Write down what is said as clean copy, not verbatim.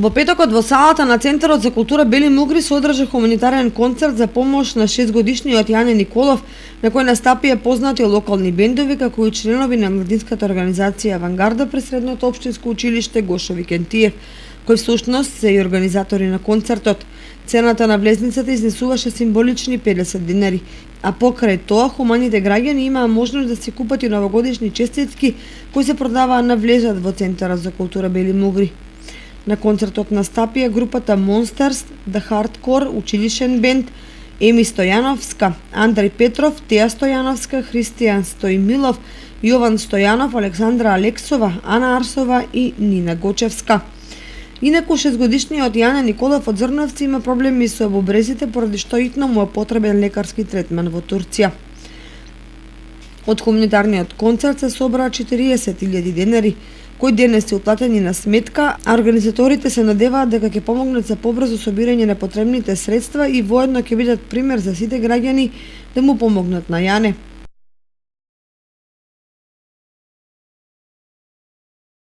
Во петокот во салата на Центарот за култура Бели Мугри се одржа хуманитарен концерт за помош на 6-годишниот Јане Николов, на кој настапија познати локални бендови како и членови на младинската организација Авангарда при Средното општинско училиште Гошо Викентиев, кои всушност се и организатори на концертот. Цената на влезницата изнесуваше символични 50 динари, а покрај тоа хуманите граѓани имаа можност да си купат и новогодишни честитки кои се продаваа на влезот во Центарот за култура Бели Мугри. На концертот настапија групата Monsters, The Hardcore, училишен бенд, Еми Стојановска, Андреј Петров, Теја Стојановска, Христијан Стојмилов, Јован Стојанов, Александра Алексова, Ана Арсова и Нина Гочевска. Инаку 6-годишниот Јане Николов од Зрновци има проблеми со бубрезите, поради што итно му е потребен лекарски третман во Турција. Од хуманитарниот концерт се собраа 40.000 денари, кои денес се уплатени на сметка, а организаторите се надеваат дека ќе помогнат за побрзо собирање на потребните средства и воедно ќе бидат пример за сите граѓани да му помогнат на Јане.